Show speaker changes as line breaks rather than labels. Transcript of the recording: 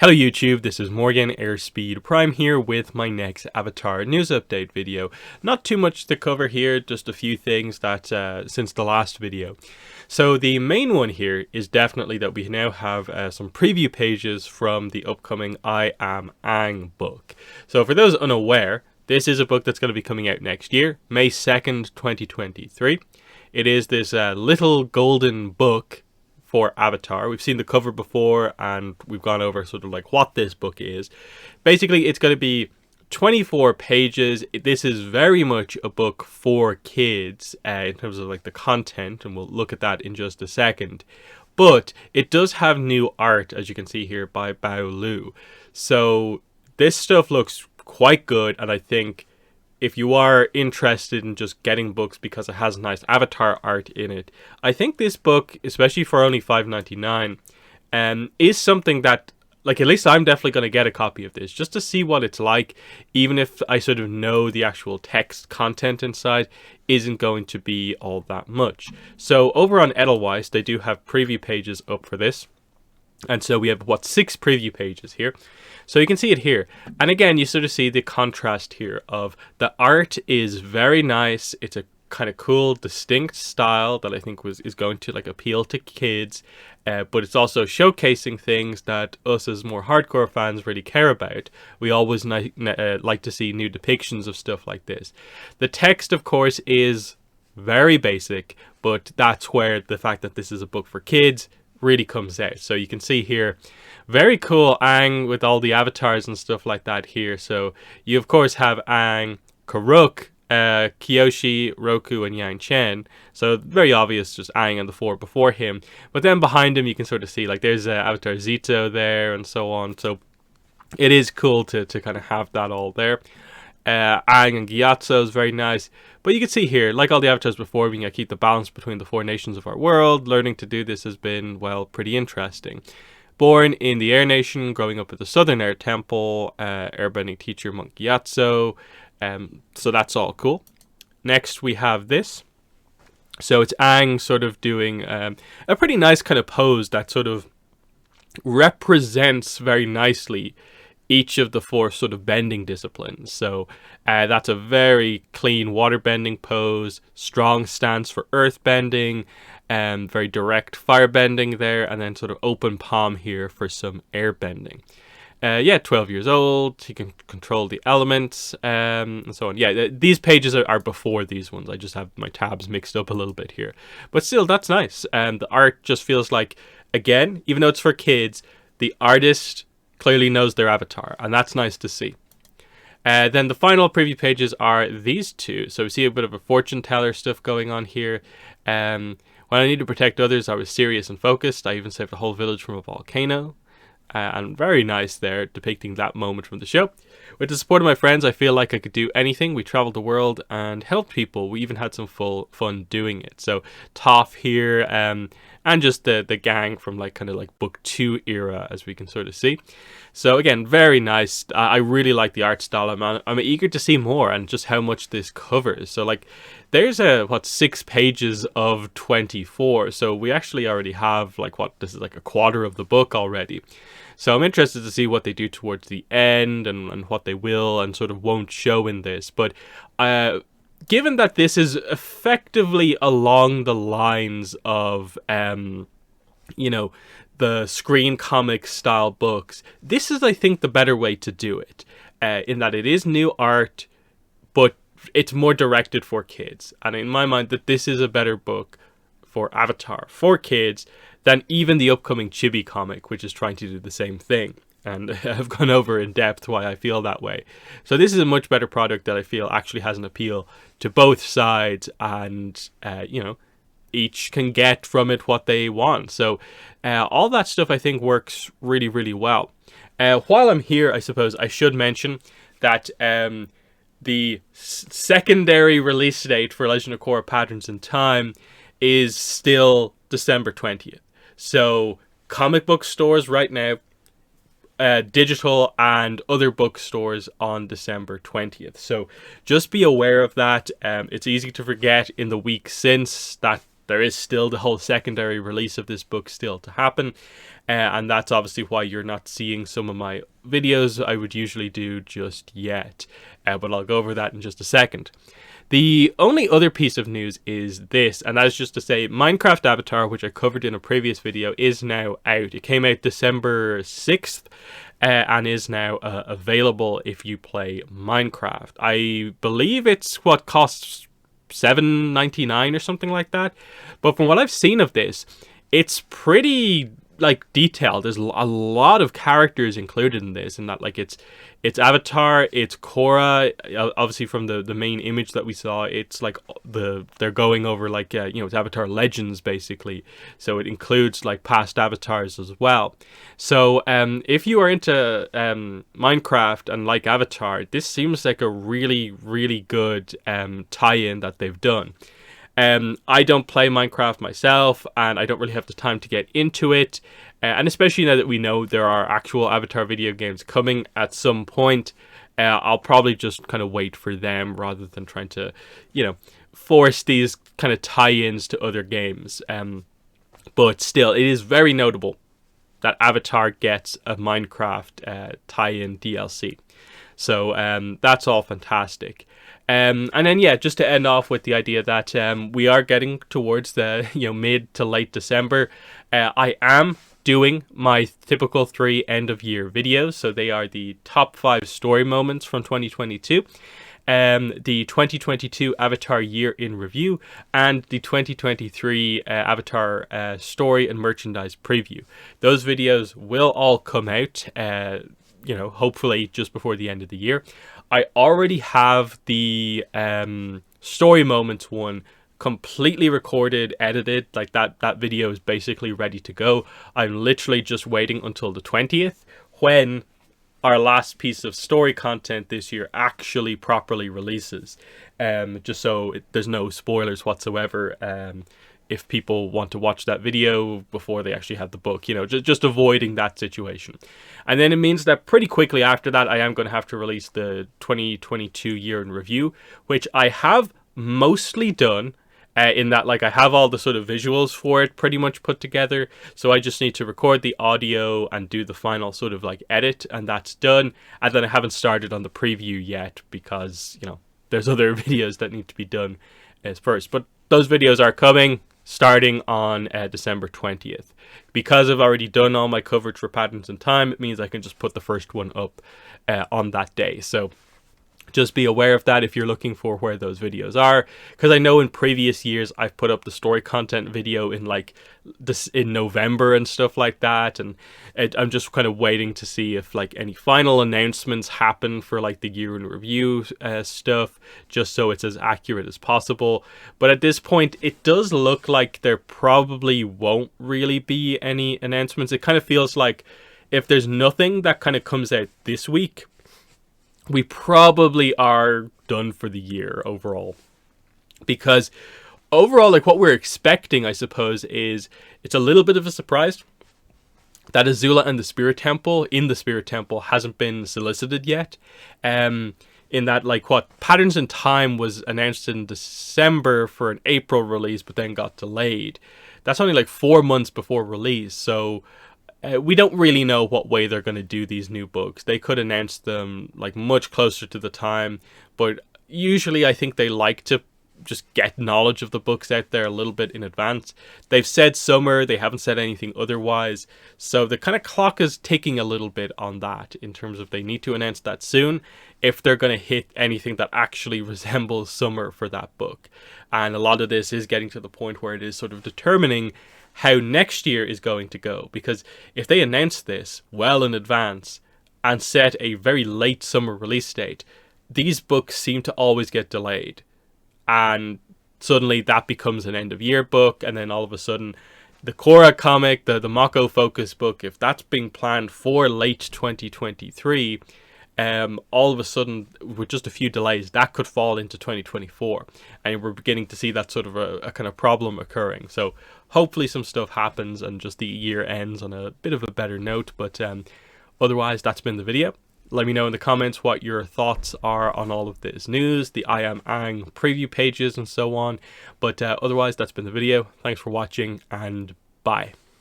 Hello YouTube, this is Morgan Airspeed Prime here with my next Avatar news update video. Not too much to cover here, just a few things that since the last video. So the main one here is definitely that we now have some preview pages from the upcoming I Am Aang book. So for those unaware, this is a book that's going to be coming out next year, May 2nd, 2023. It is this little golden book for Avatar. We've seen the cover before and we've gone over sort of like what this book is. Basically, it's going to be 24 pages. This is very much a book for kids in terms of like the content, and we'll look at that in just a second. But it does have new art, as you can see here, by Bao Lu. So this stuff looks quite good, and I think if you are interested in just getting books because it has nice Avatar art in it, I think this book, especially for only $5.99, is something that, like, at least I'm definitely going to get a copy of this just to see what it's like, even if I sort of know the actual text content inside isn't going to be all that much. So over on Edelweiss, they do have preview pages up for this. And so we have, 6 preview pages here. So you can see it here. And again, you sort of see the contrast here of the art is very nice. It's a kind of cool, distinct style that I think is going to like appeal to kids. But it's also showcasing things that us as more hardcore fans really care about. We always like to see new depictions of stuff like this. The text, of course, is very basic, but that's where the fact that this is a book for kids really comes out. So you can see here, very cool Aang with all the avatars and stuff like that here. So you of course have Aang, Karuk, Kyoshi, Roku, and Yang Chen. So very obvious, just Aang and the 4 before him. But then behind him, you can sort of see like there's Avatar Zito there and so on. So it is cool to kind of have that all there. Aang and Gyatso is very nice. But you can see here, like all the avatars before, we keep the balance between the 4 nations of our world. Learning to do this has been, well, pretty interesting. Born in the Air Nation, growing up at the Southern Air Temple, airbending teacher Monk Gyatso. So that's all cool. Next we have this. So it's Aang sort of doing a pretty nice kind of pose that sort of represents very nicely each of the 4 sort of bending disciplines. So that's a very clean water bending pose, strong stance for earth bending, very direct fire bending there, and then sort of open palm here for some air bending. 12 years old, he can control the elements, and so on. Yeah, these pages are before these ones. I just have my tabs mixed up a little bit here. But still, that's nice. The art just feels like, again, even though it's for kids, the artist clearly knows their avatar, and that's nice to see. Then the final preview pages are these 2. So we see a bit of a fortune teller stuff going on here. When I need to protect others, I was serious and focused. I even saved a whole village from a volcano. And very nice there, depicting that moment from the show. With the support of my friends, I feel like I could do anything. We traveled the world and helped people. We even had some fun doing it. So Toph here, and just the gang from like kind of like book 2 era, as we can sort of see. So again, very nice. I really like the art style. I'm eager to see more and just how much this covers. So like there's 6 pages of 24. So we actually already have like this is like a quarter of the book already. So I'm interested to see what they do towards the end and what they will and sort of won't show in this. But given that this is effectively along the lines of, the screen comic style books, this is, I think, the better way to do it. In that it is new art, but it's more directed for kids. And in my mind, that this is a better book for Avatar for kids than even the upcoming Chibi comic, which is trying to do the same thing. And I've gone over in depth why I feel that way. So this is a much better product that I feel actually has an appeal to both sides, and each can get from it what they want. So all that stuff I think works really, really well. While I'm here, I suppose I should mention that the secondary release date for Legend of Korra Patterns in Time is still December 20th. So comic book stores right now, digital and other bookstores on December 20th. So just be aware of that. It's easy to forget in the week since that there is still the whole secondary release of this book still to happen. And that's obviously why you're not seeing some of my videos I would usually do just yet. But I'll go over that in just a second. The only other piece of news is this, and that's just to say Minecraft Avatar, which I covered in a previous video, is now out. It came out December 6th and is now available if you play Minecraft. I believe it's what costs $7.99 or something like that. But from what I've seen of this, it's pretty like detailed. There's a lot of characters included in this, and that like it's Avatar, it's Korra. Obviously from the main image that we saw, it's like they're going over like it's Avatar Legends basically, so it includes like past avatars as well. So if you are into Minecraft and like Avatar, this seems like a really good tie-in that they've done. I don't play Minecraft myself, and I don't really have the time to get into it. And especially now that we know there are actual Avatar video games coming at some point, I'll probably just kind of wait for them rather than trying to, force these kind of tie-ins to other games. But still, it is very notable that Avatar gets a Minecraft tie-in DLC. So that's all fantastic. And then just to end off with the idea that we are getting towards the mid to late December, I am doing my typical 3 end of year videos. So they are the top 5 story moments from 2022, the 2022 Avatar year in review, and the 2023 Avatar story and merchandise preview. Those videos will all come out hopefully just before the end of the year. I already have the story moments one completely recorded, edited, like that video is basically ready to go. I'm literally just waiting until the 20th when our last piece of story content this year actually properly releases, just so there's no spoilers whatsoever. If people want to watch that video before they actually have the book, just avoiding that situation. And then it means that pretty quickly after that, I am going to have to release the 2022 year in review, which I have mostly done, in that like I have all the sort of visuals for it pretty much put together. So I just need to record the audio and do the final sort of like edit, and that's done. And then I haven't started on the preview yet because, there's other videos that need to be done as first. But those videos are coming, starting on December 20th. Because I've already done all my coverage for Patterns in Time, it means I can just put the first one up on that day. So just be aware of that if you're looking for where those videos are, because I know in previous years I've put up the story content video in like this in November and stuff like that, and I'm just kind of waiting to see if like any final announcements happen for like the year in review stuff, just so it's as accurate as possible. But at this point it does look like there probably won't really be any announcements. It kind of feels like if there's nothing that kind of comes out this week, we probably are done for the year overall. Because overall, like what we're expecting, I suppose, is it's a little bit of a surprise that Azula and the Spirit Temple hasn't been solicited yet. In that, like, what Patterns in Time was announced in December for an April release, but then got delayed. That's only like 4 months before release, so we don't really know what way they're going to do these new books. They could announce them like much closer to the time, but usually I think they like to just get knowledge of the books out there a little bit in advance. They've said summer, they haven't said anything otherwise, so the kind of clock is ticking a little bit on that in terms of they need to announce that soon if they're going to hit anything that actually resembles summer for that book. And a lot of this is getting to the point where it is sort of determining how next year is going to go, because if they announce this well in advance and set a very late summer release date, these books seem to always get delayed, and suddenly that becomes an end of year book. And then all of a sudden the Korra comic, the Mako focus book, if that's being planned for late 2023, all of a sudden with just a few delays that could fall into 2024, and we're beginning to see that sort of a kind of problem occurring. So hopefully some stuff happens and just the year ends on a bit of a better note. But otherwise, that's been the video. Let me know in the comments what your thoughts are on all of this news, the I Am Aang preview pages and so on. But otherwise, that's been the video. Thanks for watching, and bye.